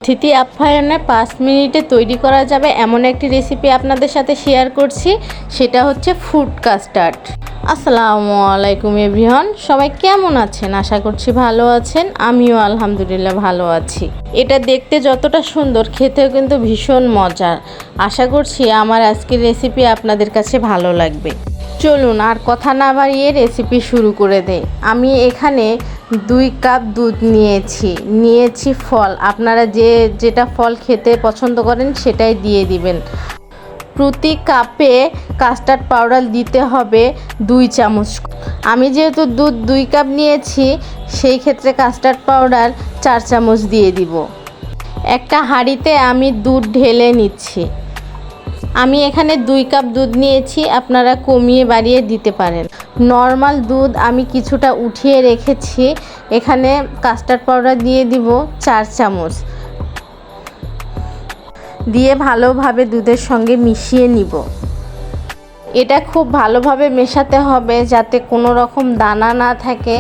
অতিথি আপ্যায়নে 5 মিনিটে তৈরি করা যাবে এমন একটি রেসিপি আপনাদের সাথে শেয়ার করছি, সেটা হচ্ছে ফ্রুট কাস্টার্ড। আসসালামু আলাইকুম এভরিওয়ান, সবাই কেমন আছেন? আশা করছি ভালো আছেন। আমিও আলহামদুলিল্লাহ ভালো আছি। এটা দেখতে যতটা সুন্দর, খেতেও কিন্তু ভীষণ মজার। আশা করছি আমার আজকের রেসিপি আপনাদের কাছে ভালো লাগবে। চলুন আর কথা না বাড়িয়ে রেসিপি শুরু করে দেই। আমি এখানে 2 কাপ দুধ নিয়েছি ফল। আপনারা যেটা ফল খেতে পছন্দ করেন সেটাই দিয়ে দিবেন। প্রতি কাপে কাস্টার্ড পাউডার দিতে হবে 2 চামচ। আমি যেহেতু দুধ 2 কাপ নিয়েছি, সেই ক্ষেত্রে কাস্টার্ড পাউডার 4 চামচ দিয়ে দিব। একটা হাঁড়িতে আমি দুধ ঢেলে নিচ্ছি। আমি এখানে 2 কাপ দুধ নিয়েছি, আপনারা কমিয়ে বাড়িয়ে দিতে পারেন। নর্মাল দুধ আমি কিছুটা উঠিয়ে রেখেছি। এখানে কাস্টার্ড পাউডার দিয়ে দিব 4 চামচ। দিয়ে ভালোভাবে দুধের সঙ্গে মিশিয়ে নিব। এটা খুব ভালোভাবে মেশাতে হবে যাতে কোনো রকম দানা না থাকে।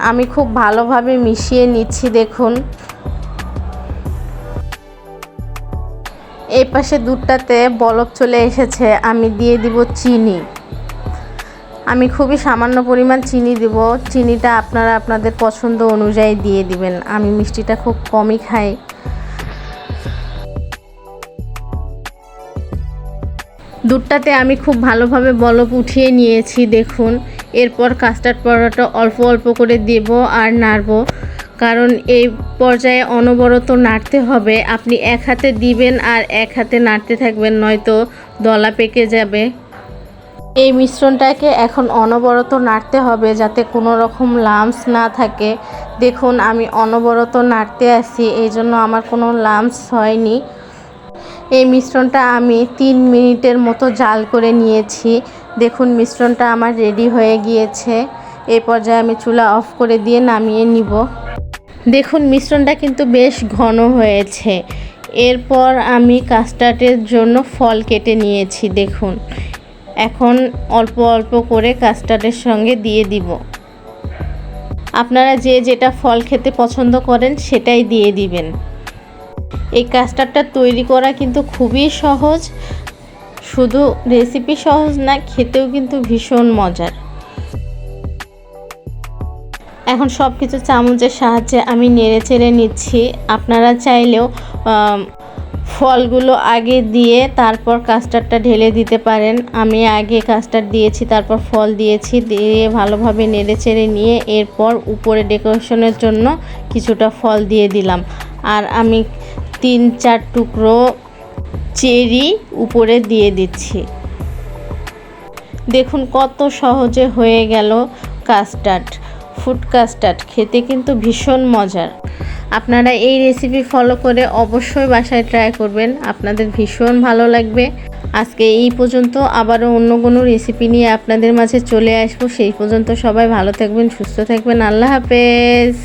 আমি খুব ভালোভাবে মিশিয়ে নিচ্ছি। দেখুন, এই পাশে দুধটাতে বলক চলে এসেছে। আমি দিয়ে দিব চিনি। আমি খুবই সামান্য পরিমাণ চিনি দিব। চিনিটা আপনারা আপনাদের পছন্দ অনুযায়ী দিয়ে দিবেন। আমি মিষ্টিটা খুব কমই খাই। দুধটাতে আমি খুব ভালোভাবে বলক উঠিয়ে নিয়েছি। দেখুন, এরপর কাস্টার্ড পাউডারটা অল্প অল্প করে দেব আর নাড়ব, কারণ এই পর্যায়ে অনবরত নাড়তে হবে। আপনি এক হাতে দিবেন আর এক হাতে নাড়তে থাকবেন, নয়তো দলা পেকে যাবে। এই মিশ্রণটাকে এখন অনবরত নাড়তে হবে যাতে কোনো রকম লাম্পস না থাকে। দেখুন, আমি অনবরত নাড়তে আসি, এই জন্য আমার কোনো লাম্পস হয়নি। এই মিশ্রণটা আমি 3 মিনিটের মতো জাল করে নিয়েছি। দেখুন, মিশ্রণটা আমার রেডি হয়ে গিয়েছে। এই পর্যায়ে আমি চুলা অফ করে দিয়ে নামিয়ে নিব। দেখুন, মিশ্রণটা কিন্তু বেশ ঘন হয়েছে। এরপর আমি কাস্টার্ডের জন্য ফল কেটে নিয়েছি। দেখুন, এখন অল্প অল্প করে কাস্টার্ডের সঙ্গে দিয়ে দিব। আপনারা যেটা ফল খেতে পছন্দ করেন সেটাই দিয়ে দিবেন। এই কাস্টার্ডটা তৈরি করা কিন্তু খুবই সহজ। শুধু রেসিপি সহজ না, খেতেও কিন্তু ভীষণ মজার। এখন সব কিছু চামচের সাহায্যে আমি নেড়ে চেড়ে নিচ্ছি। আপনারা চাইলেও ফলগুলো আগে দিয়ে তারপর কাস্টার্ডটা ঢেলে দিতে পারেন। আমি আগে কাস্টার্ড দিয়েছি, তারপর ফল দিয়েছি, দিয়ে ভালোভাবে নেড়ে চেড়ে নিয়ে এরপর উপরে ডেকোরেশনের জন্য কিছুটা ফল দিয়ে দিলাম। আর আমি 3-4 টুকরো চেরি উপরে দিয়ে দিচ্ছি। দেখুন কত সহজে হয়ে গেল কাস্টার্ড। ফ্রুট কাস্টার্ড খেতে কিন্তু ভীষণ মজার। আপনারা এই রেসিপি ফলো করে অবশ্যই বাসায় ট্রাই করবেন, আপনাদের ভীষণ ভালো লাগবে। আজকে এই পর্যন্ত, আবারও অন্য কোনো রেসিপি নিয়ে আপনাদের মাঝে চলে আসবো। সেই পর্যন্ত সবাই ভালো থাকবেন, সুস্থ থাকবেন। আল্লাহ হাফেজ।